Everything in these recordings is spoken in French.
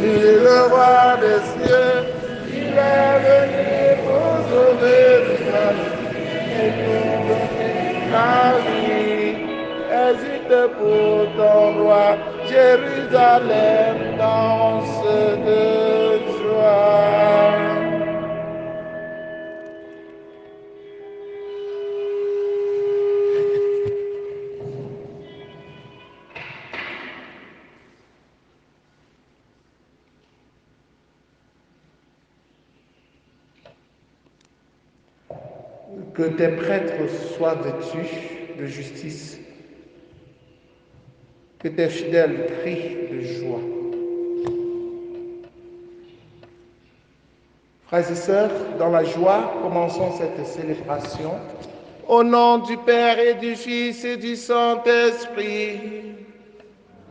Il le roi des cieux, il est venu pour sauver les âmes et nous donner la vie. Hésite pour ton roi, Jérusalem danse de joie. Que tes prêtres soient vêtus de justice, que tes fidèles crient de joie. Frères et sœurs, dans la joie, commençons cette célébration. Au nom du Père et du Fils et du Saint-Esprit.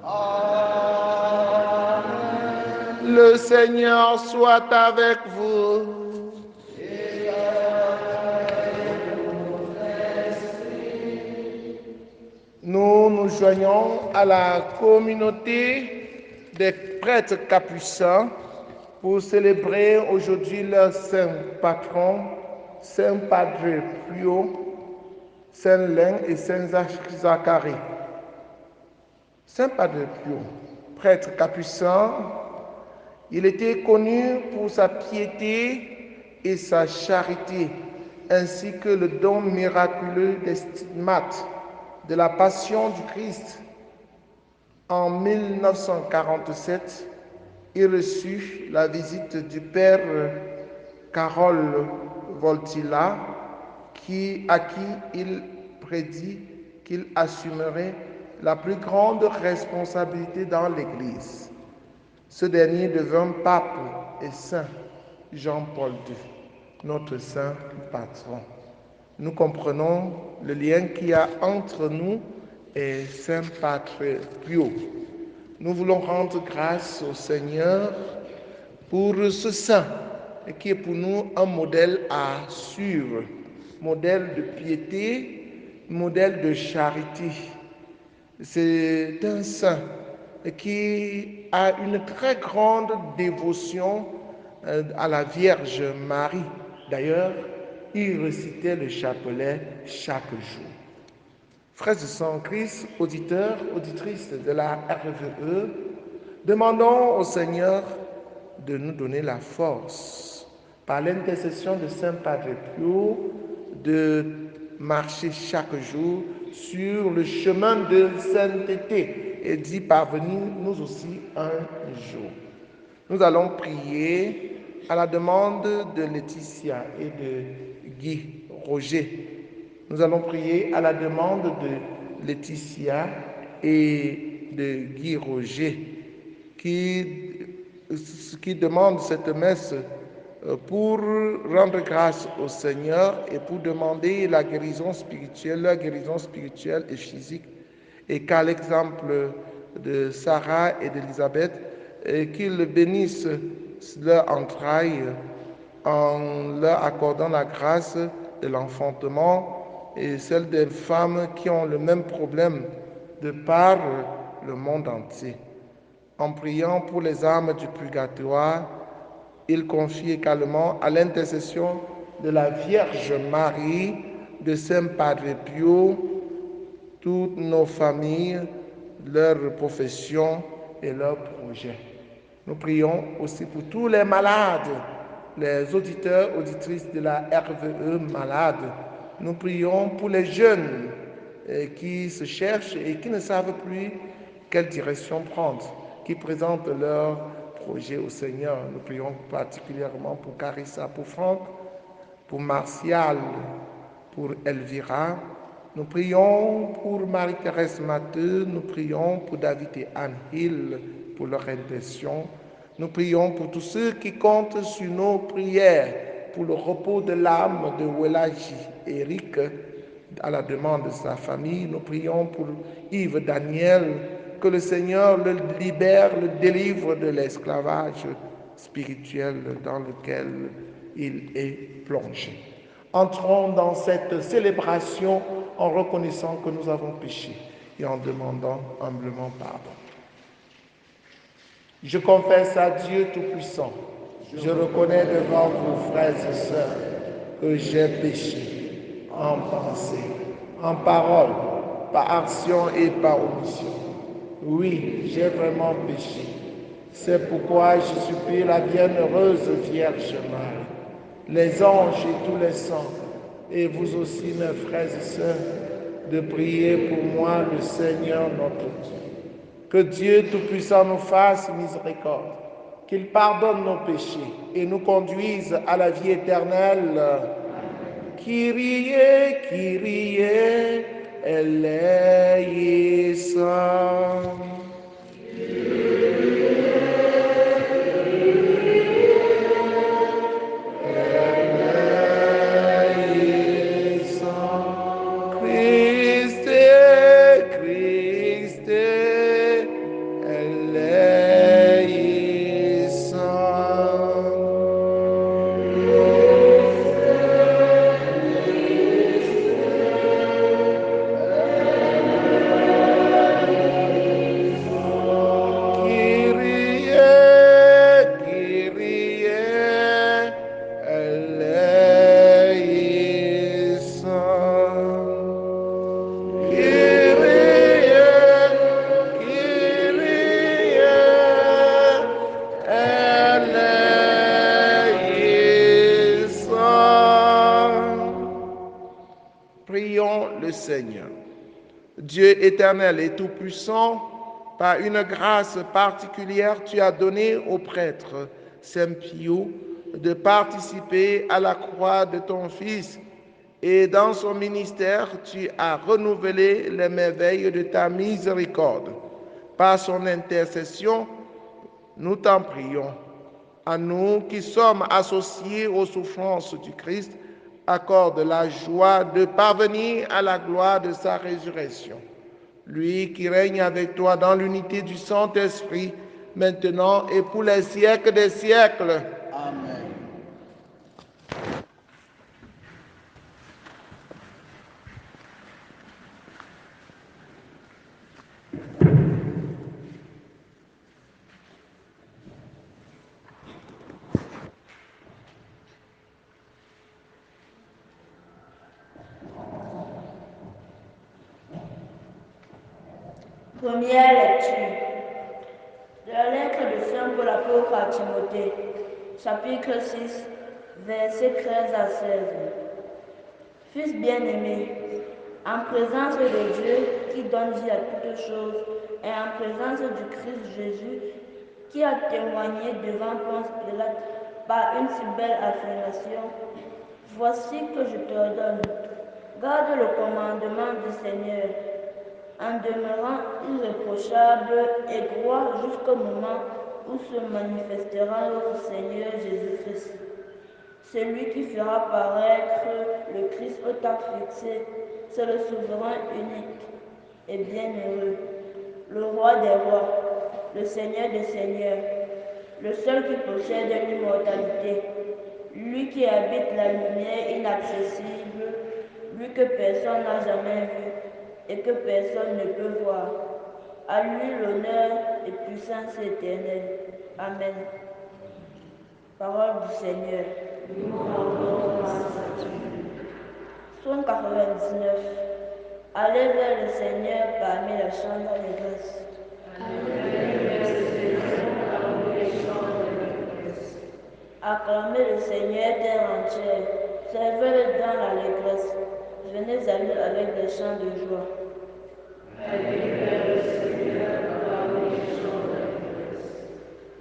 Amen. Le Seigneur soit avec vous. Nous nous joignons à la communauté des prêtres capucins pour célébrer aujourd'hui leur saint patron, Saint Padre Pio, Saint Lin et Saint Zacharie. Saint Padre Pio, prêtre capucin, il était connu pour sa piété et sa charité, ainsi que le don miraculeux des stigmates de la Passion du Christ. En 1947, il reçut la visite du père Carole Voltila, à qui il prédit qu'il assumerait la plus grande responsabilité dans l'Église. Ce dernier devint pape et saint Jean-Paul II, notre saint patron. Nous comprenons le lien qu'il y a entre nous et Saint Padre Pio. Nous voulons rendre grâce au Seigneur pour ce saint qui est pour nous un modèle à suivre, modèle de piété, modèle de charité. C'est un saint qui a une très grande dévotion à la Vierge Marie. D'ailleurs, il récitait le chapelet chaque jour. Frères et sœurs en Christ, auditeurs, auditrices de la RVE, demandons au Seigneur de nous donner la force, par l'intercession de Saint Padre Pio, de marcher chaque jour sur le chemin de sainteté et d'y parvenir nous aussi un jour. Nous allons prier à la demande de Laetitia et de Guy Roger. Nous allons prier à la demande de Laetitia et de Guy Roger qui demandent cette messe pour rendre grâce au Seigneur et pour demander la guérison spirituelle, leur guérison spirituelle et physique, et qu'à l'exemple de Sarah et d'Élisabeth, qu'ils bénissent leur entraille en leur accordant la grâce de l'enfantement et celle des femmes qui ont le même problème de par le monde entier. En priant pour les âmes du purgatoire, il confie également à l'intercession de la Vierge Marie, de Saint Padre Pio, toutes nos familles, leurs professions et leurs projets. Nous prions aussi pour tous les malades, les auditeurs, auditrices de la RVE malades. Nous prions pour les jeunes qui se cherchent et qui ne savent plus quelle direction prendre, qui présentent leurs projets au Seigneur. Nous prions particulièrement pour Carissa, pour Franck, pour Martial, pour Elvira. Nous prions pour Marie-Thérèse Matteux, nous prions pour David et Anne Hill, pour leur intention. Nous prions pour tous ceux qui comptent sur nos prières, pour le repos de l'âme de Welaji Eric, à la demande de sa famille. Nous prions pour Yves Daniel, que le Seigneur le libère, le délivre de l'esclavage spirituel dans lequel il est plongé. Entrons dans cette célébration en reconnaissant que nous avons péché et en demandant humblement pardon. Je confesse à Dieu Tout-Puissant. Je reconnais devant vous, frères et sœurs, que j'ai péché en pensée, en parole, par action et par omission. Oui, j'ai vraiment péché. C'est pourquoi je supplie la bienheureuse Vierge Marie, les anges et tous les saints, et vous aussi, mes frères et sœurs, de prier pour moi, le Seigneur notre Dieu. Que Dieu Tout-Puissant nous fasse miséricorde, qu'il pardonne nos péchés et nous conduise à la vie éternelle. Kyrie, Kyrie, eleison. Prions le Seigneur. Dieu éternel et tout-puissant, par une grâce particulière, tu as donné au prêtre Saint Pio de participer à la croix de ton Fils, et dans son ministère, tu as renouvelé les merveilles de ta miséricorde. Par son intercession, nous t'en prions. À nous qui sommes associés aux souffrances du Christ, accorde la joie de parvenir à la gloire de sa résurrection. Lui qui règne avec toi dans l'unité du Saint-Esprit, maintenant et pour les siècles des siècles. Amen. Première lecture de la lettre de Saint Paul apôtre à Timothée, chapitre 6, versets 13 à 16. Fils bien-aimé, en présence de Dieu qui donne vie à toutes choses et en présence du Christ Jésus qui a témoigné devant Ponce Pilate par une si belle affirmation, voici que je te ordonne, garde le commandement du Seigneur, en demeurant irréprochable et droit jusqu'au moment où se manifestera notre Seigneur Jésus-Christ. Celui qui fera paraître le Christ au temps fixé, c'est le souverain unique et bienheureux, le roi des rois, le Seigneur des seigneurs, le seul qui possède l'immortalité, lui qui habite la lumière inaccessible, lui que personne n'a jamais vu et que personne ne peut voir. À lui l'honneur et puissance éternelle. Amen. Parole du Seigneur. Psaume 99. Allez vers le Seigneur parmi les chants d'allégresse. Acclamez le Seigneur terre entière. Servez-le dans l'allégresse. Venez à lui avec des chants de joie.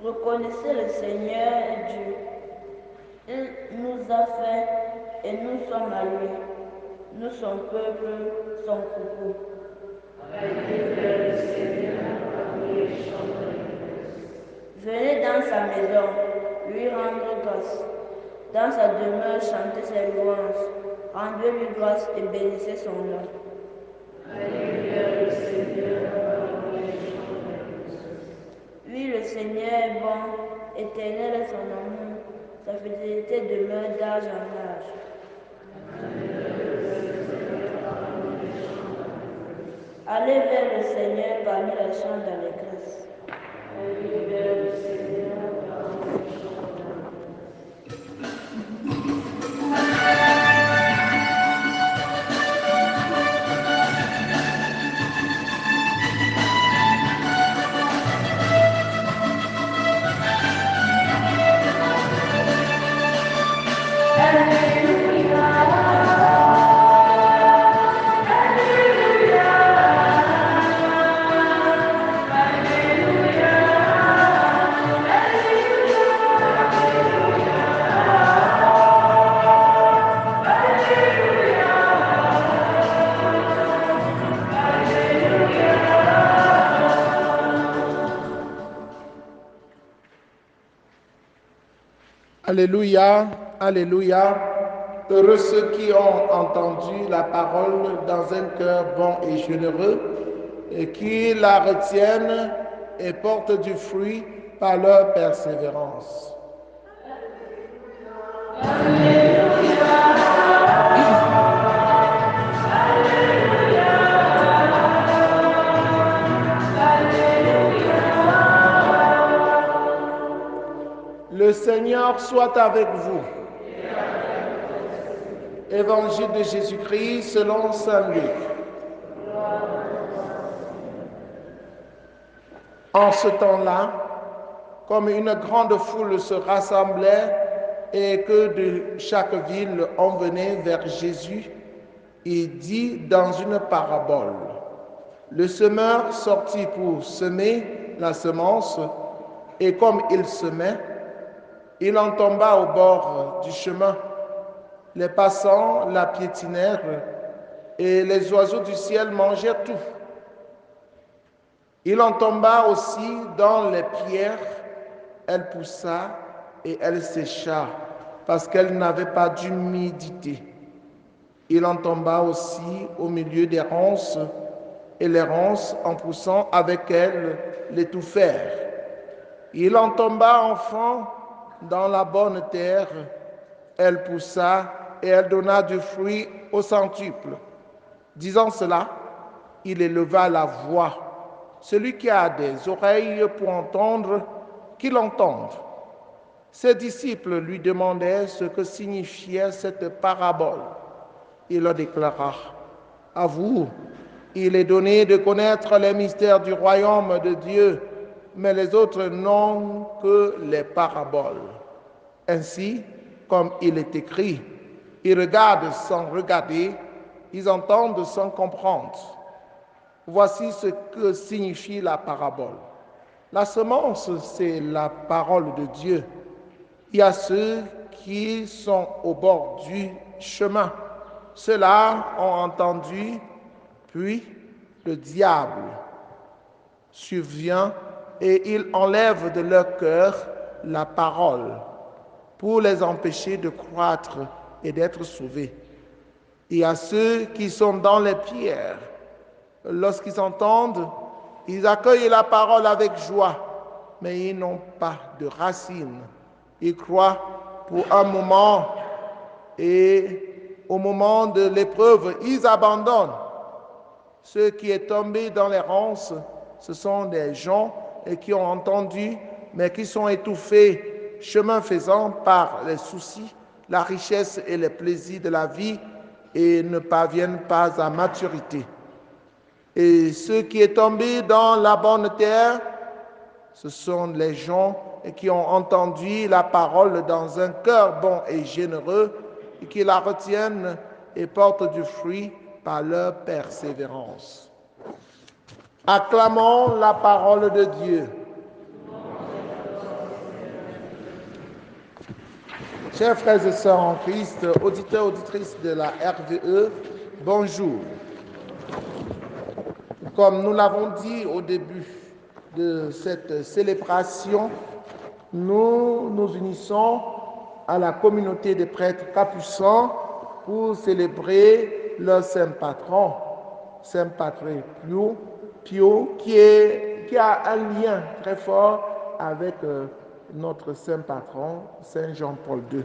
Reconnaissez le Seigneur est Dieu. Il nous a fait et nous sommes à lui. Nous, son peuple, son troupeau. Venez dans sa maison, lui rendre grâce. Dans sa demeure, chantez ses louanges. Rendez-lui grâce et bénissez son nom. Oui, le Seigneur est bon, éternel est son amour, sa fidélité demeure d'âge en âge. Allez vers le Seigneur parmi les chants d'allégresse. Alléluia, Alléluia. Heureux ceux qui ont entendu la parole dans un cœur bon et généreux et qui la retiennent et portent du fruit par leur persévérance. Le Seigneur soit avec vous. Évangile de Jésus-Christ selon saint Luc. En ce temps-là, comme une grande foule se rassemblait et que de chaque ville on venait vers Jésus, il dit dans une parabole, le semeur sortit pour semer la semence, et comme il semait, il en tomba au bord du chemin. Les passants la piétinèrent et les oiseaux du ciel mangèrent tout. Il en tomba aussi dans les pierres, elle poussa et elle sécha parce qu'elle n'avait pas d'humidité. Il en tomba aussi au milieu des ronces et les ronces en poussant avec elle l'étouffèrent. Il en tomba enfin dans la bonne terre, elle poussa et elle donna du fruit au centuple. Disant cela, il éleva la voix. Celui qui a des oreilles pour entendre, qu'il entende. Ses disciples lui demandaient ce que signifiait cette parabole. Il leur déclara, à vous, il est donné de connaître les mystères du royaume de Dieu, mais les autres n'ont que les paraboles. Ainsi, comme il est écrit, ils regardent sans regarder, ils entendent sans comprendre. Voici ce que signifie la parabole. La semence, c'est la parole de Dieu. Il y a ceux qui sont au bord du chemin. Ceux-là ont entendu, puis le diable survient et il enlève de leur cœur la parole pour les empêcher de croître et d'être sauvés. Il y a ceux qui sont dans les pierres. Lorsqu'ils entendent, ils accueillent la parole avec joie, mais ils n'ont pas de racines. Ils croient pour un moment et au moment de l'épreuve, ils abandonnent. Ceux qui sont tombés dans les ronces, ce sont des gens qui ont entendu, mais qui sont étouffés, chemin faisant par les soucis, la richesse et les plaisirs de la vie et ne parviennent pas à maturité. Et ceux qui sont tombés dans la bonne terre, ce sont les gens qui ont entendu la parole dans un cœur bon et généreux, et qui la retiennent et portent du fruit par leur persévérance. Acclamons la parole de Dieu. Chers frères et sœurs en Christ, auditeurs, auditrices de la RVE, bonjour. Comme nous l'avons dit au début de cette célébration, nous nous unissons à la communauté des prêtres capucins pour célébrer leur saint patron, Saint Patrick Pio, qui a un lien très fort avec notre saint patron, Saint Jean-Paul II.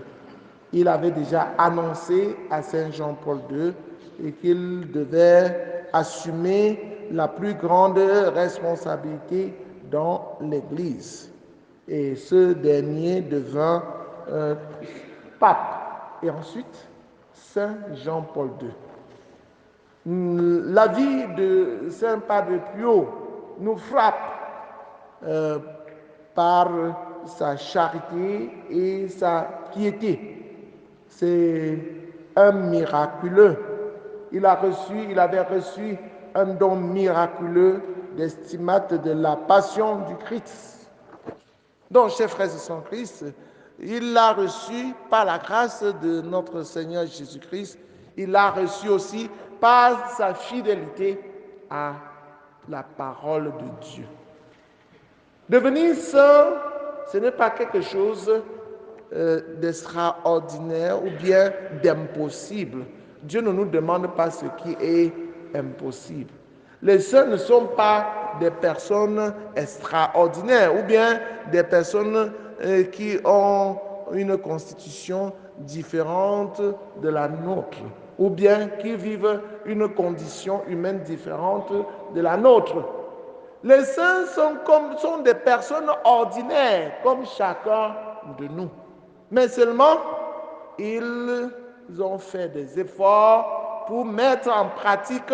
Il avait déjà annoncé à Saint Jean-Paul II et qu'il devait assumer la plus grande responsabilité dans l'Église. Et ce dernier devint pape et ensuite Saint Jean-Paul II. La vie de Saint Padre Pio nous frappe par sa charité et sa piété. C'est un miraculeux. Il avait reçu un don miraculeux d'estimate de la passion du Christ. Donc, chers frères et sœurs en Christ, il l'a reçu par la grâce de notre Seigneur Jésus-Christ. Il l'a reçu aussi par sa fidélité à la parole de Dieu. Devenir saint, ce n'est pas quelque chose d'extraordinaire ou bien d'impossible. Dieu ne nous demande pas ce qui est impossible. Les saints ne sont pas des personnes extraordinaires ou bien des personnes qui ont une constitution différente de la nôtre ou bien qui vivent une condition humaine différente de la nôtre. Les saints sont des personnes ordinaires comme chacun de nous. Mais seulement, ils ont fait des efforts pour mettre en pratique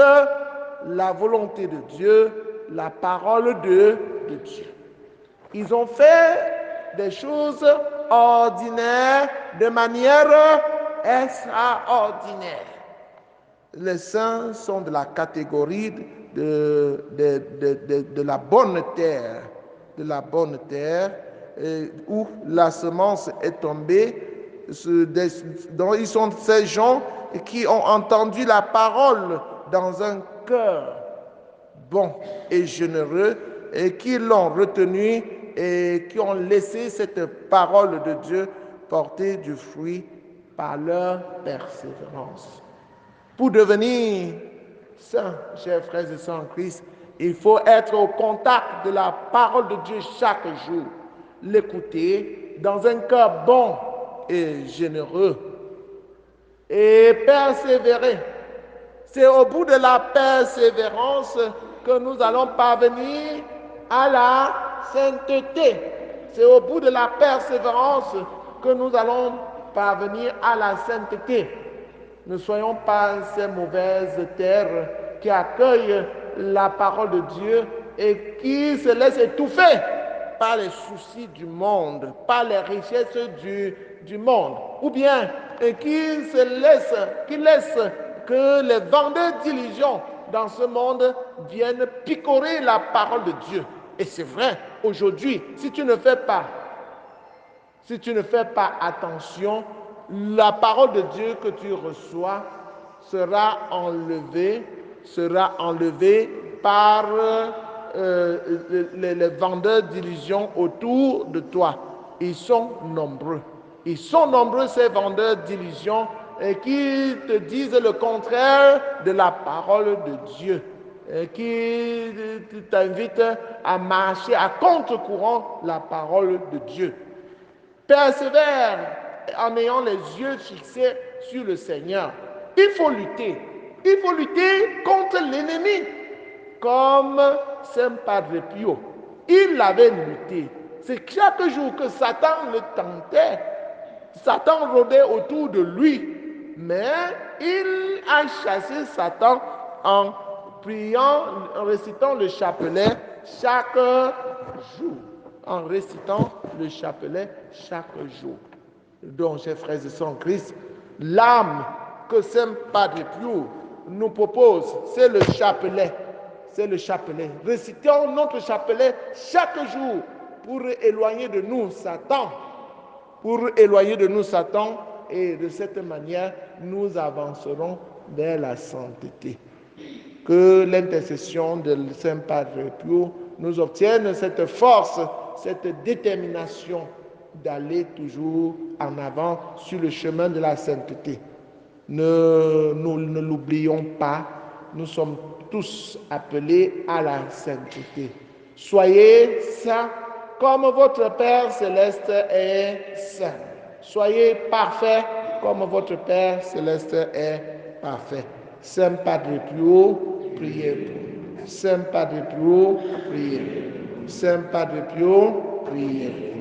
la volonté de Dieu, la parole de Dieu. Ils ont fait des choses ordinaires de manière extraordinaire. Les saints sont de la catégorie de la bonne terre, où la semence est tombée. Donc, ils sont ces gens qui ont entendu la parole dans un cœur bon et généreux et qui l'ont retenu et qui ont laissé cette parole de Dieu porter du fruit par leur persévérance. Pour devenir saint, chers frères et sœurs en Christ, il faut être au contact de la parole de Dieu chaque jour, l'écouter dans un cœur bon et généreux et persévérer. C'est au bout de la persévérance que nous allons parvenir à la sainteté. C'est au bout de la persévérance que nous allons parvenir à la sainteté. Ne soyons pas ces mauvaises terres qui accueillent la parole de Dieu et qui se laissent étouffer par les soucis du monde, par les richesses du monde, ou bien qui laissent que les vendeurs d'illusions dans ce monde viennent picorer la parole de Dieu. Et c'est vrai, aujourd'hui, si tu ne fais pas attention, la parole de Dieu que tu reçois sera enlevée par les vendeurs d'illusions autour de toi. Ils sont nombreux. Ils sont nombreux, ces vendeurs d'illusions, qui te disent le contraire de la parole de Dieu, qui t'invitent à marcher à contre-courant la parole de Dieu. Persévère en ayant les yeux fixés sur le Seigneur. Il faut lutter. Il faut lutter contre l'ennemi. Comme Saint Padre Pio, il avait lutté. C'est chaque jour que Satan le tentait. Satan rôdait autour de lui. Mais il a chassé Satan en priant, en récitant le chapelet chaque jour. En récitant le chapelet chaque jour. Donc, chers frères et sœurs en Christ, l'âme que Saint Padre Pio nous propose, c'est le chapelet. C'est le chapelet. Récitons notre chapelet chaque jour pour éloigner de nous Satan. Pour éloigner de nous Satan, et de cette manière, nous avancerons vers la sainteté. Que l'intercession de Saint Padre Pio nous obtienne cette force, cette détermination d'aller toujours en avant sur le chemin de la sainteté. Ne l'oublions pas, nous sommes tous appelés à la sainteté. Soyez saints comme votre Père céleste est saint. Soyez parfaits comme votre Père céleste est parfait. Saint Padre Pio, priez pour nous. Saint Padre Pio, priez pour nous. Saint Padre Pio, priez pour nous.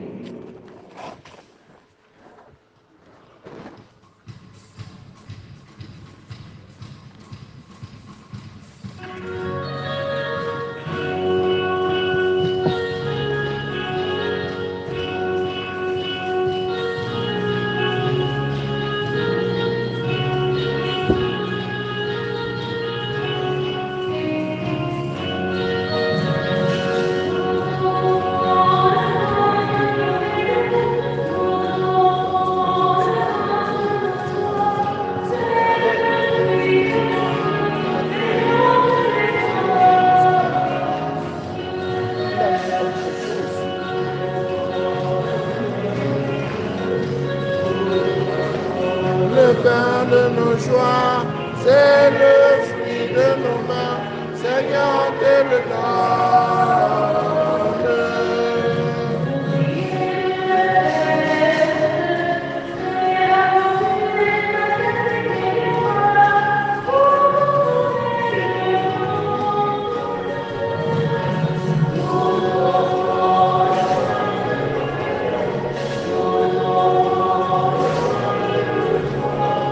pain de nos joies, c'est le fruit de nos mains. Seigneur, te le donne.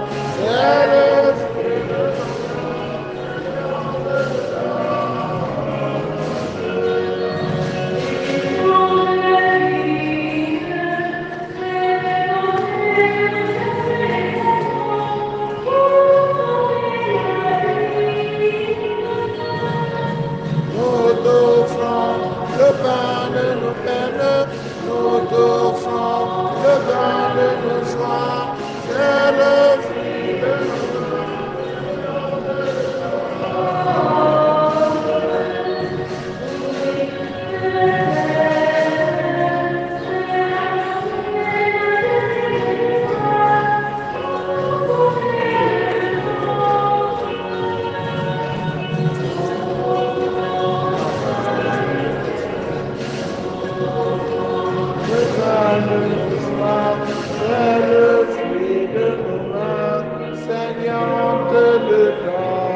C'est le fruit de nos Nous t'offrons le pain de nos peines, nous t'offrons le pain de nos joies, c'est le fruit de le pain de nos joies, c'est le fruit de nos mains, Seigneur, on te le donne.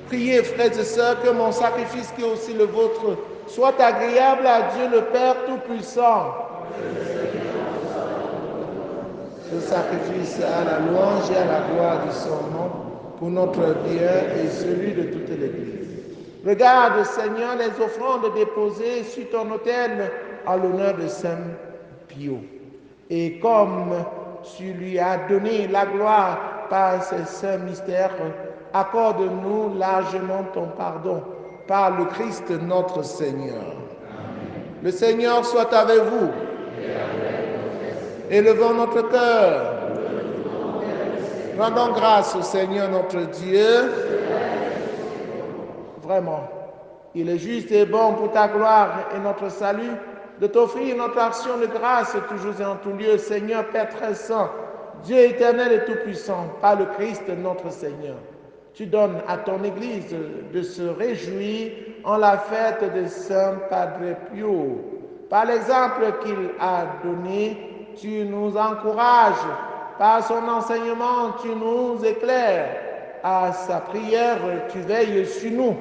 Priez, frères et sœurs, que mon sacrifice qui est aussi le vôtre soit agréable à Dieu le Père Tout-Puissant. Ce sacrifice à la louange et à la gloire de son nom pour notre bien et celui de toute l'Église. Regarde, Seigneur, les offrandes déposées sur ton autel à l'honneur de Saint Pio. Et comme tu lui as donné la gloire par ces saints mystères, accorde-nous largement ton pardon par le Christ notre Seigneur. Amen. Le Seigneur soit avec vous. Élevons notre cœur. Rendons grâce au Seigneur notre Dieu. Vraiment, il est juste et bon pour ta gloire et notre salut de t'offrir notre action de grâce toujours et en tout lieu, Seigneur Père très saint, Dieu éternel et tout-puissant, par le Christ notre Seigneur. Tu donnes à ton Église de se réjouir en la fête de Saint Padre Pio. Par l'exemple qu'il a donné, tu nous encourages. Par son enseignement, tu nous éclaires. À sa prière, tu veilles sur nous.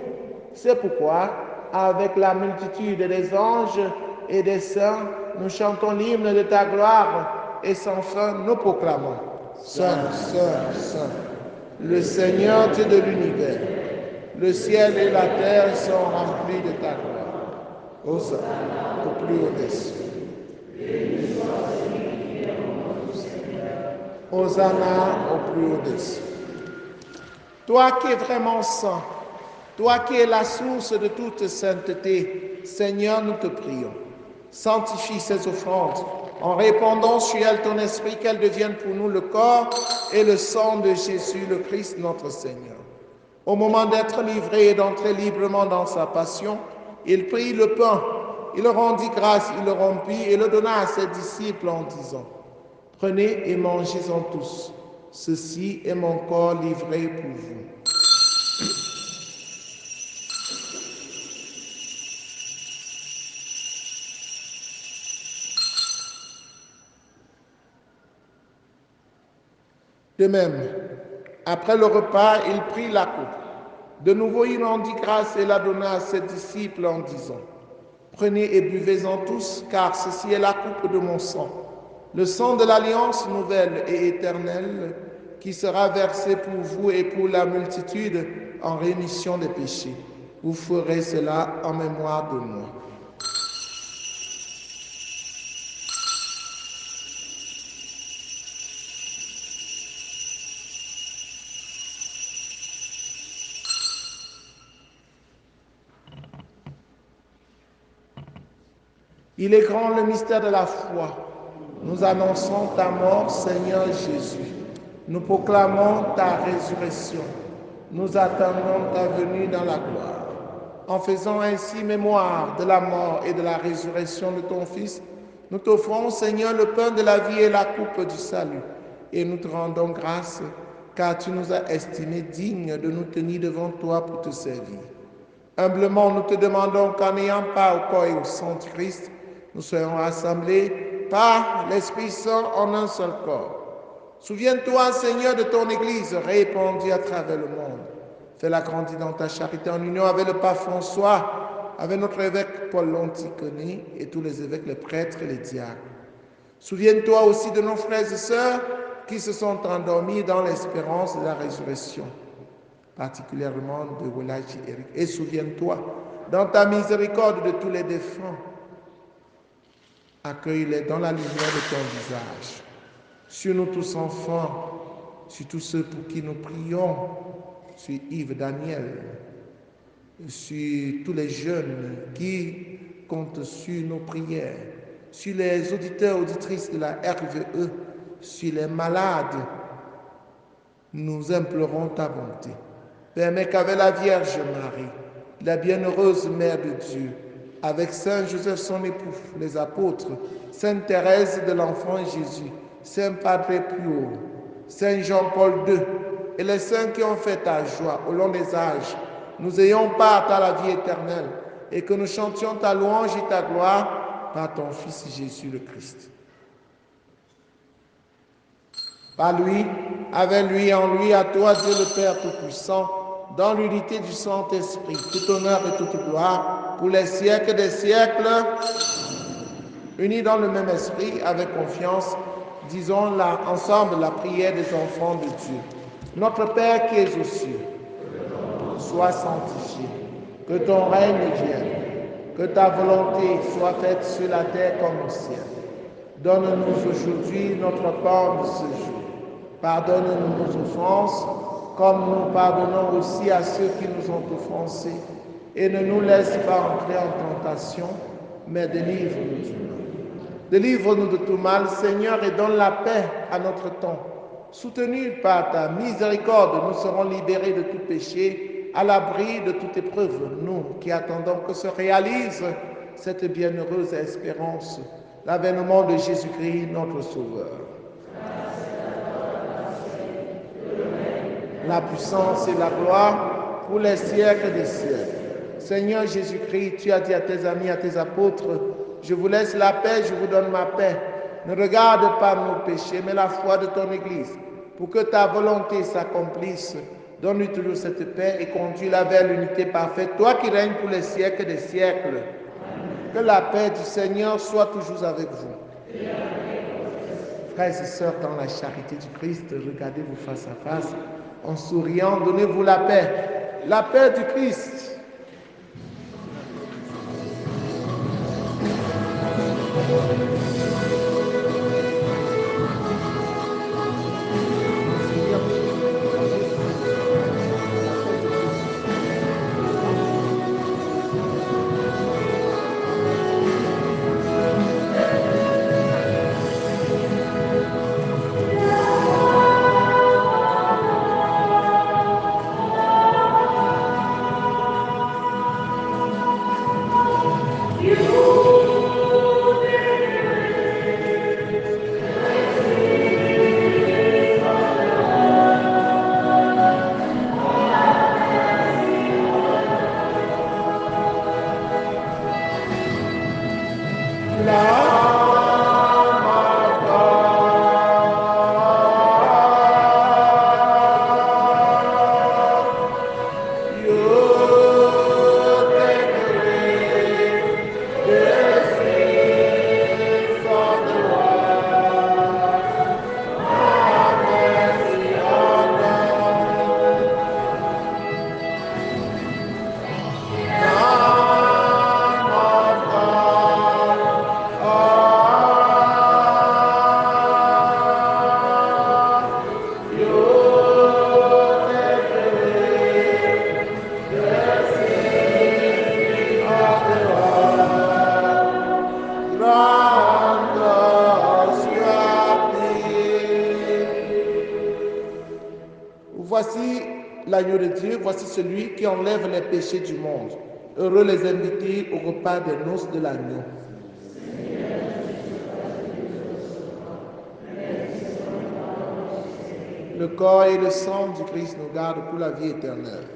C'est pourquoi, avec la multitude des anges et des saints, nous chantons l'hymne de ta gloire et sans fin nous proclamons. Saint, Saint, Saint, le Seigneur Dieu de l'univers, le ciel et la terre sont remplis de ta gloire. Hosanna au plus haut des cieux. Hosanna au plus haut des cieux. Toi qui es vraiment saint, toi qui es la source de toute sainteté, Seigneur, nous te prions. Sanctifie ces offrandes en répandant sur elles ton esprit, qu'elles deviennent pour nous le corps et le sang de Jésus, le Christ, notre Seigneur. Au moment d'être livré et d'entrer librement dans sa passion, il prit le pain, il le rendit grâce, il le rompit et le donna à ses disciples en disant, « Prenez et mangez-en tous, ceci est mon corps livré pour vous. » De même, après le repas, il prit la coupe. De nouveau, il rendit grâce et la donna à ses disciples en disant, « Prenez et buvez-en tous, car ceci est la coupe de mon sang, le sang de l'alliance nouvelle et éternelle, qui sera versé pour vous et pour la multitude en rémission des péchés. Vous ferez cela en mémoire de moi. » Il est grand le mystère de la foi. Nous annonçons ta mort, Seigneur Jésus. Nous proclamons ta résurrection. Nous attendons ta venue dans la gloire. En faisant ainsi mémoire de la mort et de la résurrection de ton Fils, Nous t'offrons, Seigneur, le pain de la vie et la coupe du salut. Et nous te rendons grâce, car tu nous as estimés dignes de nous tenir devant toi pour te servir. Humblement, nous te demandons qu'en ayant part au corps et au sang du Christ, nous soyons rassemblés par l'Esprit Saint en un seul corps. Souviens-toi, Seigneur, de ton Église répandue à travers le monde. Fais-la grandir dans ta charité en union avec le pape François, avec notre évêque Paul Lonticoné et tous les évêques, les prêtres et les diacres. Souviens-toi aussi de nos frères et sœurs qui se sont endormis dans l'espérance de la résurrection, particulièrement de Welaji Eric. Et souviens-toi, dans ta miséricorde, de tous les défunts. Accueille-les dans la lumière de ton visage. Sur nous tous enfants, sur tous ceux pour qui nous prions, sur Yves Daniel, sur tous les jeunes qui comptent sur nos prières, sur les auditeurs, auditrices de la RVE, sur les malades, nous implorons ta bonté. Permets qu'avec la Vierge Marie, la bienheureuse Mère de Dieu, avec Saint Joseph son époux, les apôtres, Sainte Thérèse de l'Enfant Jésus, Saint Padre Pio, Saint Jean-Paul II et les saints qui ont fait ta joie au long des âges, nous ayons part à la vie éternelle et que nous chantions ta louange et ta gloire par ton Fils Jésus le Christ. Par lui, avec lui, en lui, à toi, Dieu le Père Tout-Puissant, dans l'unité du Saint-Esprit, tout honneur et toute gloire, pour les siècles des siècles, unis dans le même esprit, avec confiance, disons là ensemble la prière des enfants de Dieu. Notre Père qui es aux cieux, sois sanctifié, que ton règne vienne, que ta volonté soit faite sur la terre comme au ciel. Donne-nous aujourd'hui notre pain de ce jour. Pardonne-nous nos offenses, comme nous pardonnons aussi à ceux qui nous ont offensés. Et ne nous laisse pas entrer en tentation, mais délivre-nous du mal. Délivre-nous de tout mal, Seigneur, et donne la paix à notre temps. Soutenus par ta miséricorde, nous serons libérés de tout péché, à l'abri de toute épreuve, nous qui attendons que se réalise cette bienheureuse espérance, l'avènement de Jésus-Christ, notre Sauveur. La puissance et la gloire pour les siècles des siècles. Seigneur Jésus-Christ, tu as dit à tes amis, à tes apôtres, je vous laisse la paix, je vous donne ma paix. Ne regarde pas nos péchés, mais la foi de ton Église. Pour que ta volonté s'accomplisse, donne-lui toujours cette paix et conduis-la vers l'unité parfaite, toi qui règnes pour les siècles des siècles. Que la paix du Seigneur soit toujours avec vous. Frères et sœurs, dans la charité du Christ, regardez-vous face à face. En souriant, donnez-vous la paix du Christ. Voici l'agneau de Dieu, voici celui qui enlève les péchés du monde. Heureux les invités au repas des noces de l'agneau. le corps et le sang du Christ nous gardent pour la vie éternelle.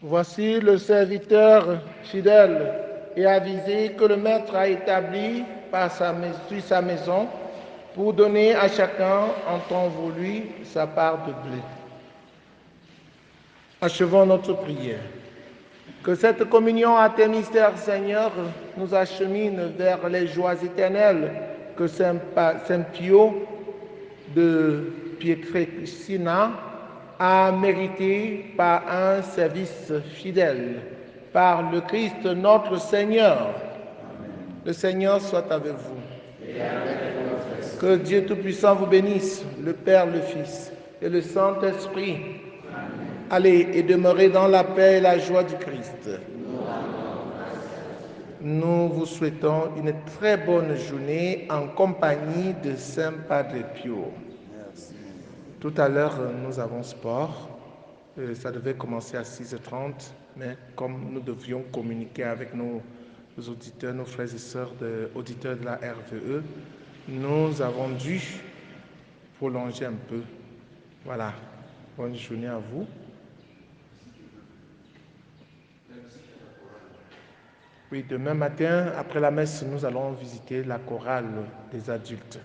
Voici le serviteur fidèle et avisé que le Maître a établi sur sa maison pour donner à chacun en temps voulu sa part de blé. Achevons notre prière. Que cette communion à tes mystères, Seigneur, nous achemine vers les joies éternelles que Saint Pio de Pietrelcina a mérité par un service fidèle, par le Christ notre Seigneur. Le Seigneur soit avec vous. Que Dieu Tout-Puissant vous bénisse, le Père, le Fils et le Saint-Esprit. Allez et demeurez dans la paix et la joie du Christ. Nous vous souhaitons une très bonne journée en compagnie de Saint Padre Pio. Merci. Tout à l'heure, nous avons sport. Ça devait commencer à 6h30, mais comme nous devions communiquer avec nos auditeurs, nos frères et sœurs auditeurs de la RVE, nous avons dû prolonger un peu. Voilà. Bonne journée à vous. Oui, demain matin, après la messe, nous allons visiter la chorale des adultes.